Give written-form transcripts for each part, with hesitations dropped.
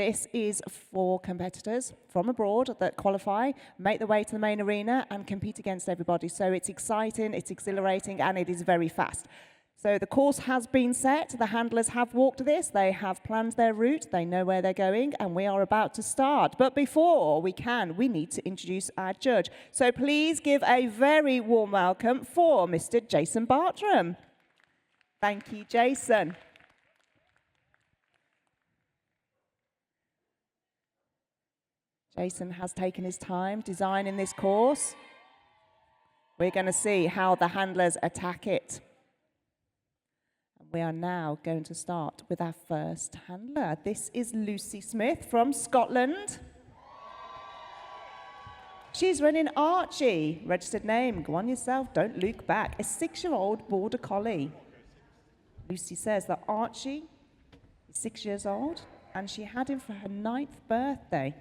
This is for competitors from abroad that qualify, make their way to the main arena and compete against everybody. So it's exciting, it's exhilarating, and it is very fast. So the course has been set, the handlers have walked this, they have planned their route, they know where they're going, and we are about to start. But before we need to introduce our judge. So please give a very warm welcome for Mr. Jason Bartram. Thank you, Jason. Jason has taken his time designing this course. We're going to see how the handlers attack it. We are now going to start with our first handler. This is Lucy Smith from Scotland. She's running Archie, registered name, go on yourself, don't look back, a 6-year-old border collie. Lucy says that Archie is 6 years old and she had him for her 9th birthday.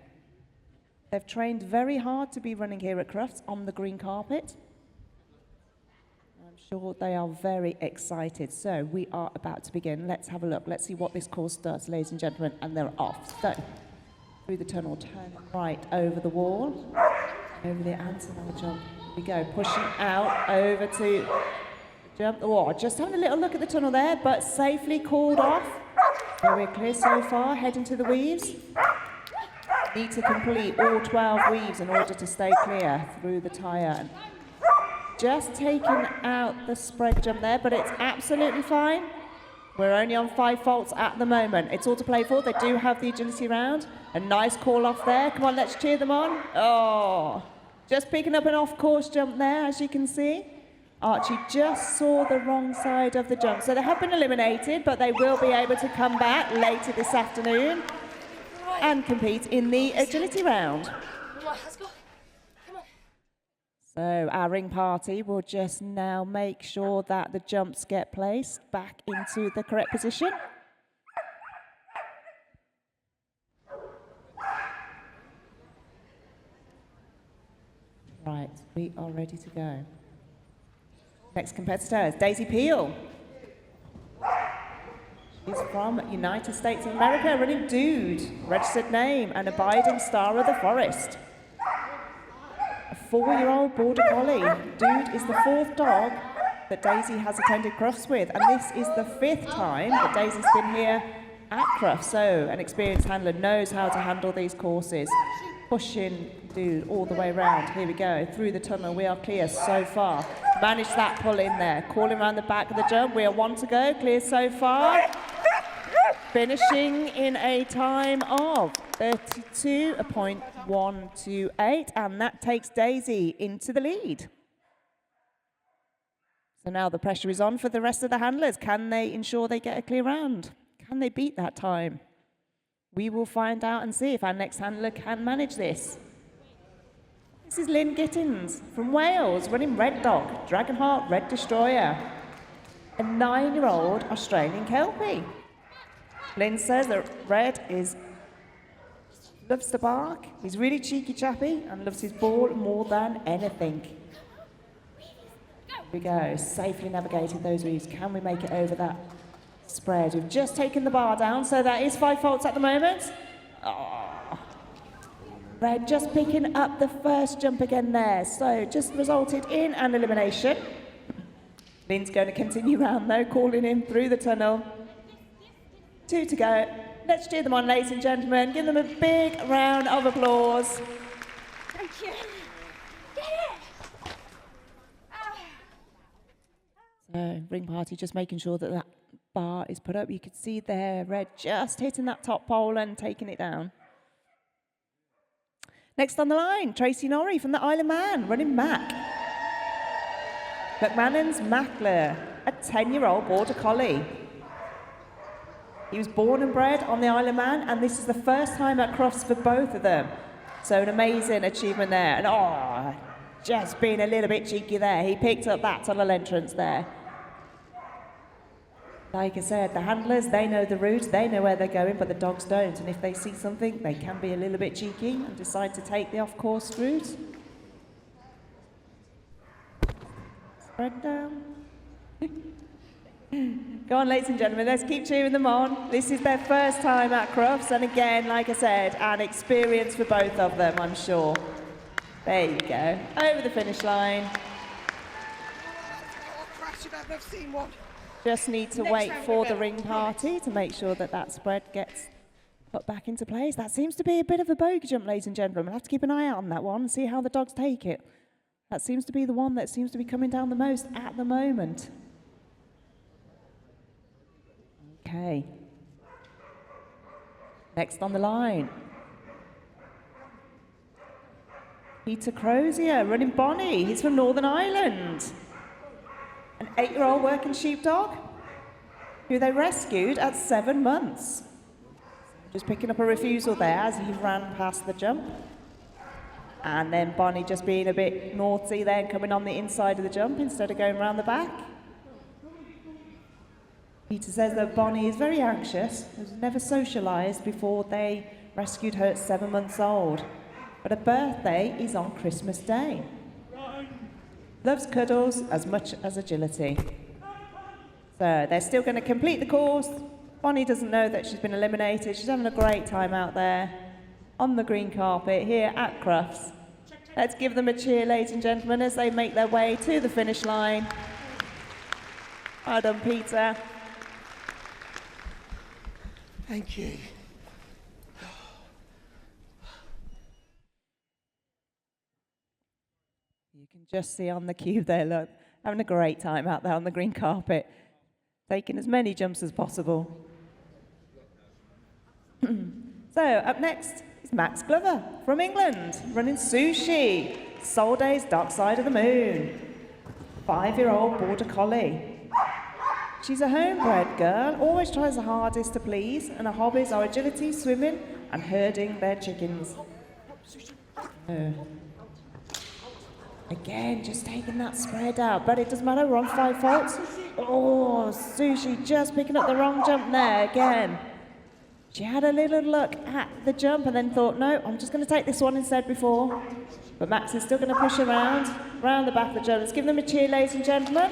They've trained very hard to be running here at Crufts on the green carpet. I'm sure they are very excited. So we are about to begin. Let's have a look. Let's see what this course does, ladies and gentlemen. And they're off. So through the tunnel, turn right over the wall, over the anti-wall jump. Here we go, pushing out over to the jump. Oh, just having a little look at the tunnel there, but safely called off. So we're clear so far, heading to the weaves. Need to complete all 12 weaves in order to stay clear through the tyre. Just taking out the spread jump there, but it's absolutely fine. We're only on 5 faults at the moment. It's all to play for. They do have the agility round. A nice call off there. Come on, let's cheer them on. Oh, just picking up an off-course jump there, as you can see. Archie just saw the wrong side of the jump. So they have been eliminated, but they will be able to come back later this afternoon and compete in the agility round. Come on, let's go. Come on. So our ring party will just now make sure that the jumps get placed back into the correct position. Right, we are ready to go. Next competitor is Daisy Peel. She's from United States of America, running Dude, registered name, and abiding star of the forest. A 4-year-old border collie. Dude is the 4th dog that Daisy has attended Crufts with, and this is the 5th time that Daisy's been here at Crufts. So an experienced handler knows how to handle these courses. Pushing Dude all the way around. Here we go, through the tunnel. We are clear so far. Managed that pull in there. Calling around the back of the jump. We are 1 to go, clear so far. Finishing in a time of 32.128, and that takes Daisy into the lead. So now the pressure is on for the rest of the handlers. Can they ensure they get a clear round? Can they beat that time? We will find out and see if our next handler can manage this. This is Lynn Gittins from Wales, running Red Dog, Dragonheart Red Destroyer, a 9-year-old Australian Kelpie. Lynn says that Red loves to bark, he's really cheeky chappy and loves his ball more than anything. Here we go, safely navigated those weaves. Can we make it over that spread? We've just taken the bar down, so that is 5 faults at the moment. Oh. Red just picking up the first jump again there, so just resulted in an elimination. Lynn's going to continue round though, calling in through the tunnel. 2 to go. Let's cheer them on, ladies and gentlemen. Give them a big round of applause. Thank you. So, ring party just making sure that that bar is put up. You can see there, Red just hitting that top pole and taking it down. Next on the line, Tracey Norrey from the Isle of Man, running Mac. McMahon's Mackler, a 10-year-old border collie. He was born and bred on the Isle of Man, and this is the first time at Crufts for both of them. So an amazing achievement there. And just being a little bit cheeky there. He picked up that tunnel entrance there. Like I said, the handlers, they know the route, they know where they're going, but the dogs don't. And if they see something, they can be a little bit cheeky and decide to take the off-course route. Spread down. Go on, ladies and gentlemen, let's keep cheering them on. This is their first time at Crufts, and again, like I said, an experience for both of them, I'm sure. There you go, over the finish line. I've seen one. Just need to wait for the ring party to make sure that that spread gets put back into place. That seems to be a bit of a bogey jump, ladies and gentlemen. We'll have to keep an eye out on that one and see how the dogs take it. That seems to be the one that seems to be coming down the most at the moment. Okay. Next on the line. Peter Crozier running Bonnie. He's from Northern Ireland. An 8-year-old working sheepdog who they rescued at 7 months. Just picking up a refusal there as he ran past the jump. And then Bonnie just being a bit naughty there and coming on the inside of the jump instead of going around the back. Peter says that Bonnie is very anxious, was never socialised before they rescued her at 7 months old. But her birthday is on Christmas Day. Loves cuddles as much as agility. So they're still going to complete the course. Bonnie doesn't know that she's been eliminated. She's having a great time out there on the green carpet here at Crufts. Let's give them a cheer, ladies and gentlemen, as they make their way to the finish line. Well done, Peter. Thank you. You can just see on the cube there, look, having a great time out there on the green carpet, taking as many jumps as possible. So, up next is Max Glover from England, running Sushi, Soul Day's Dark Side of the Moon. 5-year-old Border Collie. She's a homebred girl, always tries the hardest to please, and her hobbies are agility, swimming, and herding their chickens. Again, just taking that spread out, but it doesn't matter, we're on 5 faults. Oh, Sushi just picking up the wrong jump there again. She had a little look at the jump and then thought, no, I'm just going to take this one instead before. But Max is still going to push around the back of the jump. Let's give them a cheer, ladies and gentlemen.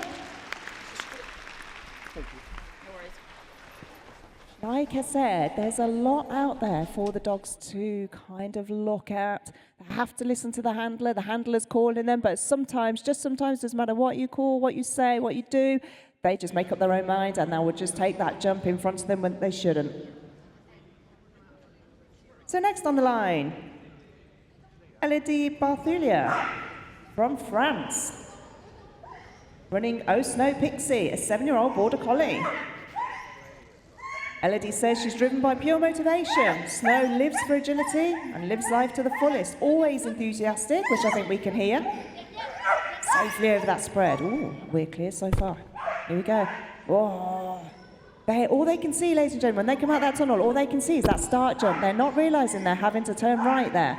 Like I said, there's a lot out there for the dogs to kind of look at. They have to listen to the handler's calling them, but sometimes, doesn't matter what you call, what you say, what you do, they just make up their own mind and they will just take that jump in front of them when they shouldn't. So next on the line, Elodie Bertholier from France, running Oh Snow Pixie, a 7-year-old Border Collie. Elodie says she's driven by pure motivation. Snow lives for agility and lives life to the fullest. Always enthusiastic, which I think we can hear. Safely over that spread. Ooh, we're clear so far. Here we go. Whoa. All they can see, ladies and gentlemen, when they come out that tunnel, all they can see is that start jump. They're not realising they're having to turn right there.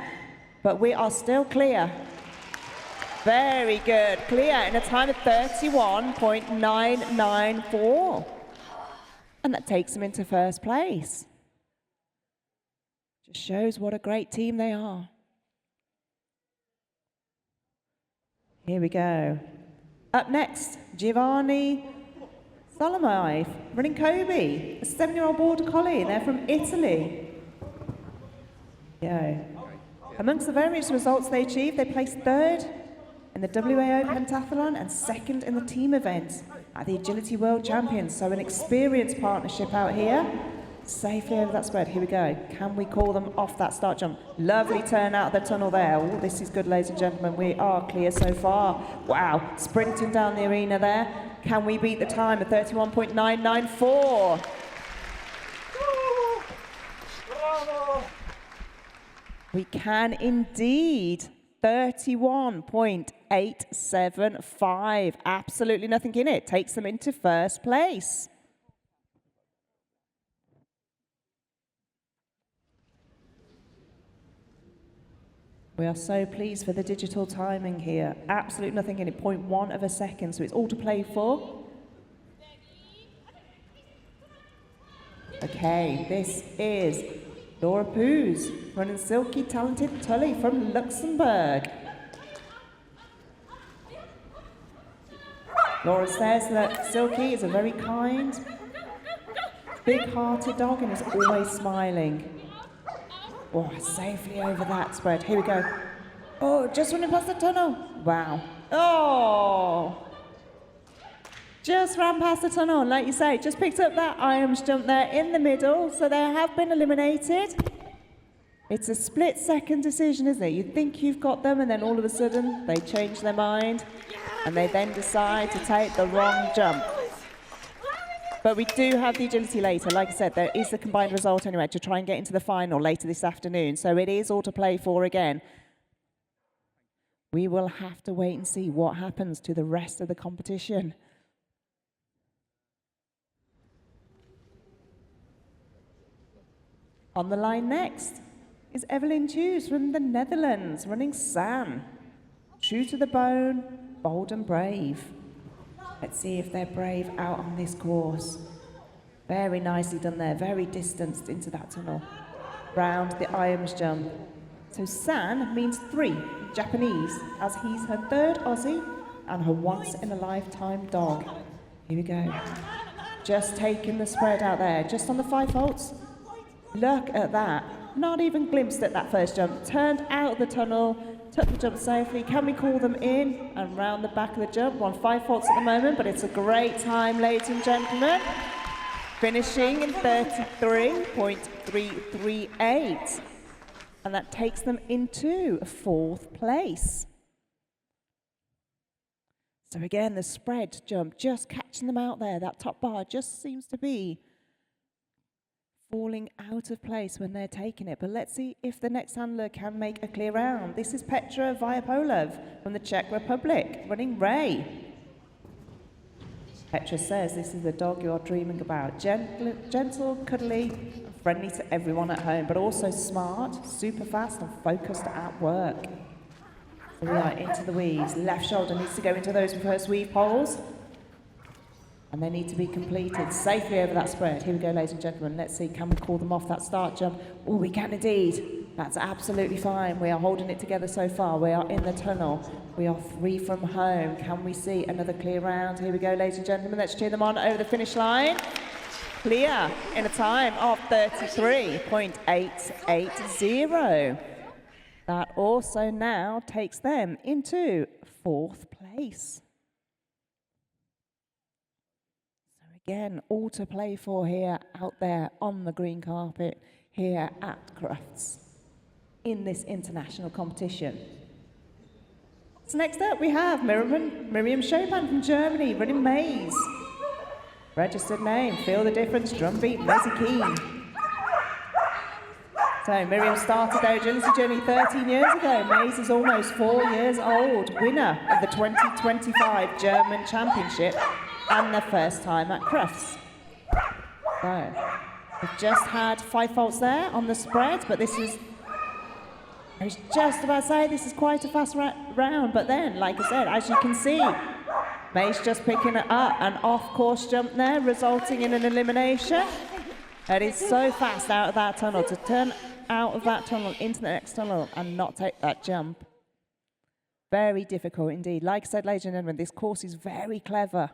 But we are still clear. Very good. Clear in a time of 31.994. And that takes them into first place. Just shows what a great team they are. Here we go. Up next, Giovanni Salomoni, running Kobe, a 7-year-old Border Collie, and they're from Italy. Yeah. Amongst the various results they achieved, they placed 3rd in the WAO Pentathlon and 2nd in the team event at the Agility World Champions. So an experienced partnership out here. Safely over that spread. Here we go. Can we call them off that start jump? Lovely turn out of the tunnel there. Oh, this is good, ladies and gentlemen. We are clear so far. Wow, sprinting down the arena there. Can we beat the time of 31.994? We can indeed. 31.875. Absolutely nothing in it. Takes them into first place. We are so pleased for the digital timing here. Absolutely nothing in it. 0.1 of a second, so it's all to play for. Okay, this is Laura Poos, running Silky Talented Tully from Luxembourg. Laura says that Silky is a very kind, big-hearted dog and is always smiling. Oh, safely over that spread. Here we go. Oh, just running past the tunnel. Wow. Oh! Just ran past the tunnel, like you say, just picked up that Irons jump there in the middle, so they have been eliminated. It's a split-second decision, isn't it? You think you've got them, and then all of a sudden, they change their mind, and they then decide to take the wrong jump. But we do have the agility later. Like I said, there is the combined result anyway to try and get into the final later this afternoon, so it is all to play for again. We will have to wait and see what happens to the rest of the competition. On the line next is Evelien Tewes from the Netherlands, running Sam. True to the bone, bold and brave. Let's see if they're brave out on this course. Very nicely done there, very distanced into that tunnel. Round the Irons jump. So San means 3 in Japanese, as he's her 3rd Aussie and her once-in-a-lifetime dog. Here we go. Just taking the spread out there, just on the 5 faults. Look at that. Not even glimpsed at that first jump. Turned out of the tunnel, took the jump safely. Can we call them in and round the back of the jump? On 5 faults at the moment, but it's a great time, ladies and gentlemen. Finishing in 33.338. And that takes them into 4th place. So again, the spread jump, just catching them out there. That top bar just seems to be falling out of place when they're taking it. But let's see if the next handler can make a clear round. This is Petra Vyplelová from the Czech Republic, running Ray. Petra says this is the dog you are dreaming about. Gentle, cuddly, and friendly to everyone at home, but also smart, super fast, and focused at work. So we are into the weaves. Left shoulder needs to go into those reverse weave poles. And they need to be completed safely over that spread. Here we go, ladies and gentlemen. Let's see, can we call them off that start jump? Oh, we can indeed. That's absolutely fine. We are holding it together so far. We are in the tunnel. We are 3 from home. Can we see another clear round? Here we go, ladies and gentlemen. Let's cheer them on over the finish line. Clear in a time of 33.880. That also now takes them into 4th place. Again, all to play for here, out there on the green carpet, here at Crufts, in this international competition. So next up we have Miriam Schopen from Germany, running Maze. Registered name, feel the difference, drumbeat, Mezzy Keen. So Miriam started their agility journey 13 years ago. Maze is almost 4 years old, winner of the 2025 German Championship, and their first time at Crufts. So, we've just had 5 faults there on the spread, but this is, I was just about to say, this is quite a fast round, but then, like I said, as you can see, May's just picking it up, an off-course jump there, resulting in an elimination. It is so fast out of that tunnel, to turn out of that tunnel into the next tunnel and not take that jump. Very difficult indeed. Like I said, ladies and gentlemen, this course is very clever.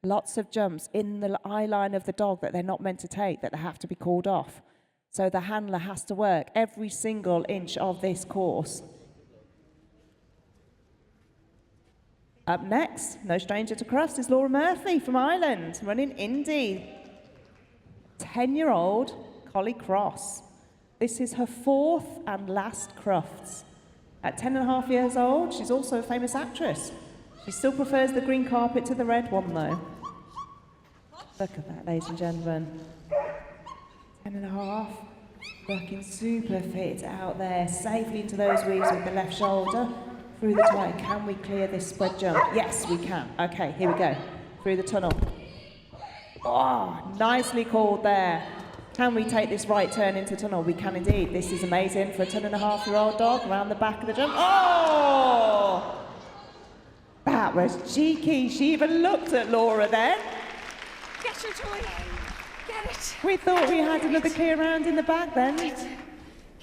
Lots of jumps in the eye line of the dog that they're not meant to take, that they have to be called off. So the handler has to work every single inch of this course. Up next, no stranger to Crufts, is Laura Murphy from Ireland, running Indy. 10-year-old Collie Cross. This is her 4th and last Crufts. At 10.5 years old, she's also a famous actress. She still prefers the green carpet to the red one, though. Look at that, ladies and gentlemen. 10.5, looking super fit out there, safely into those weaves with the left shoulder, through the tunnel. Can we clear this spread jump? Yes, we can. Okay, here we go. Through the tunnel. Oh, nicely called there. Can we take this right turn into tunnel? We can indeed. This is amazing for a 10.5-year-old dog. Around the back of the jump. Oh! That was cheeky. She even looked at Laura then. Get your toy. Get it. We thought we had another clear round in the back then.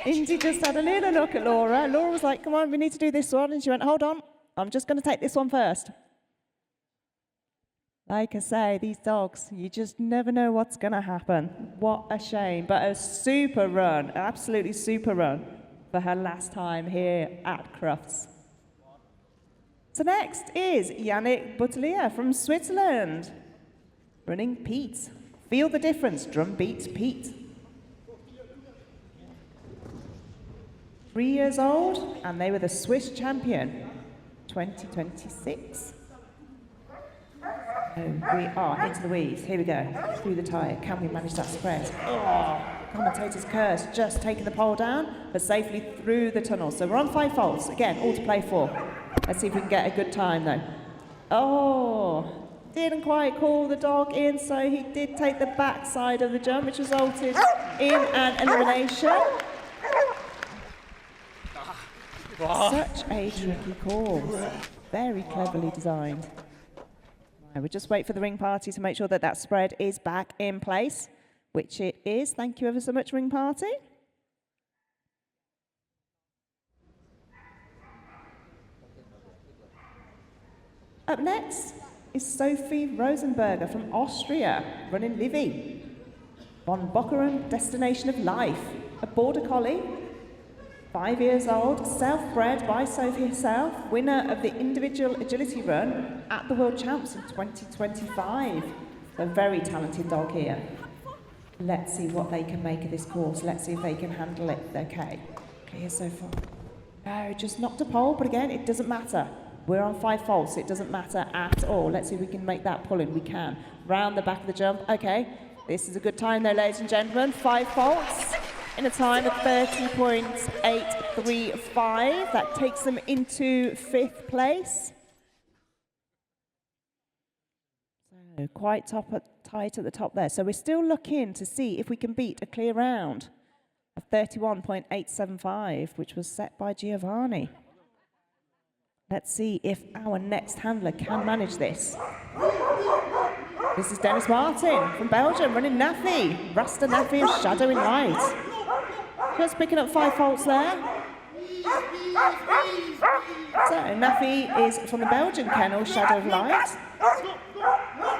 Indy just had a little look at Laura. Laura was like, come on, we need to do this one. And she went, hold on, I'm just going to take this one first. Like I say, these dogs, you just never know what's going to happen. What a shame. But a super run, absolutely super run for her last time here at Crufts. So next is Yannick Boutellier from Switzerland, running Pete. Feel the difference, drum beat Pete. 3 years old, and they were the Swiss champion, 2026. So we are into the weeds. Here we go, through the tyre. Can we manage that spread? Oh, commentator's curse, just taking the pole down, but safely through the tunnel. So we're on 5 faults. Again, all to play for. Let's see if we can get a good time though. Oh, didn't quite call the dog in, so he did take the back side of the jump, which resulted in an elimination. Such a tricky course. Very cleverly designed. Right, we'll just wait for the ring party to make sure that that spread is back in place, which it is. Thank you ever so much, ring party. Up next is Sophie Rosenberger from Austria, running Libby. Von Bockerum, Destination of Life, a border collie, 5 years old, self-bred by Sophie herself, winner of the individual agility run at the World Champs in 2025. A very talented dog here. Let's see what they can make of this course. Let's see if they can handle it. Okay, clear so far. No, just knocked a pole, but again, it doesn't matter. We're on 5 faults, it doesn't matter at all. Let's see if we can make that pull in. We can. Round the back of the jump. Okay, this is a good time though, ladies and gentlemen. 5 faults in a time of 30.835. That takes them into 5th place. So quite tight at the top there. So we're still looking to see if we can beat a clear round of 31.875, which was set by Giovanni. Let's see if our next handler can manage this. This is Denis Martin from Belgium, running Nafi. Rasta Nafi of Shadow in Light. Just picking up 5 faults there. So Nafi is from the Belgian kennel, Shadow of Light.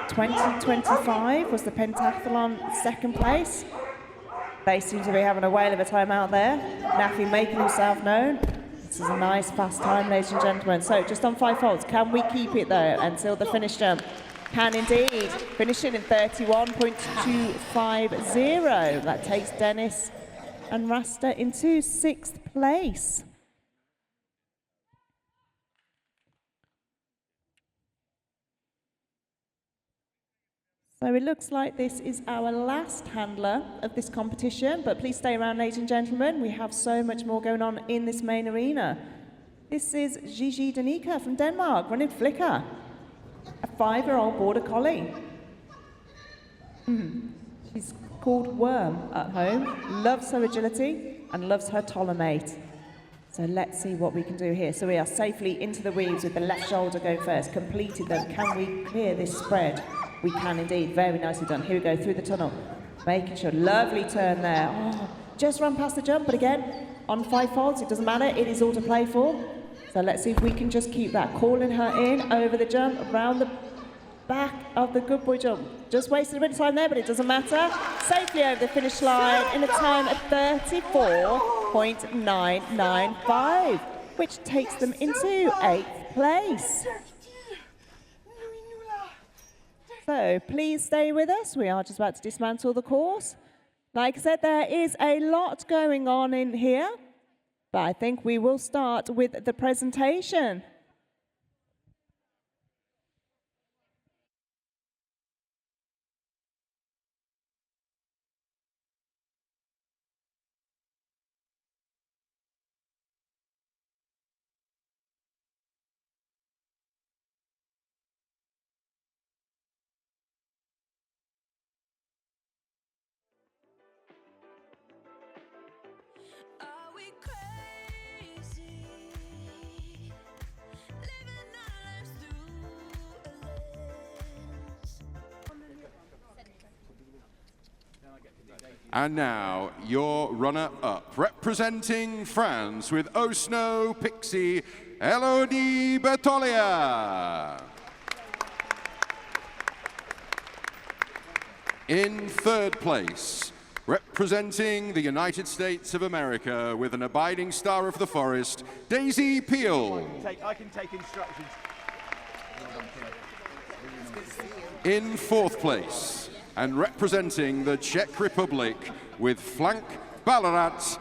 2025 was the pentathlon 2nd place. They seem to be having a whale of a time out there. Nafi making himself known. This is a nice fast time, ladies and gentlemen. So just on 5 faults, can we keep it though until the finish jump? Can indeed. Finishing in 31.250. That takes Denis and Rasta into 6th place. So it looks like this is our last handler of this competition, but please stay around, ladies and gentlemen. We have so much more going on in this main arena. This is Gigi Danica from Denmark, running Flicker, a 5-year-old border collie. She's called Worm at home, loves her agility and loves her taller mate. So let's see what we can do here. So we are safely into the weeds with the left shoulder going first. Completed them. Can we clear this spread? We can indeed. Very nicely done. Here we go through the tunnel. Making sure. Lovely turn there. Oh, just run past the jump, but again, on 5 faults, it doesn't matter. It is all to play for. So let's see if we can just keep that. Calling her in over the jump, around the back of the good boy jump. Just wasted a bit of time there, but it doesn't matter. Safely over the finish line in a time of 34.995, which takes them into 8th place. So please stay with us. We are just about to dismantle the course. Like I said, there is a lot going on in here, but I think we will start with the presentation. And now, your runner-up, representing France with Osno, Pixie, Elodie, Bertholier. In third place, representing the United States of America with an abiding star of the forest, Daisy Peel. I can take instructions. In fourth place, and representing the Czech Republic with flank Ballarat.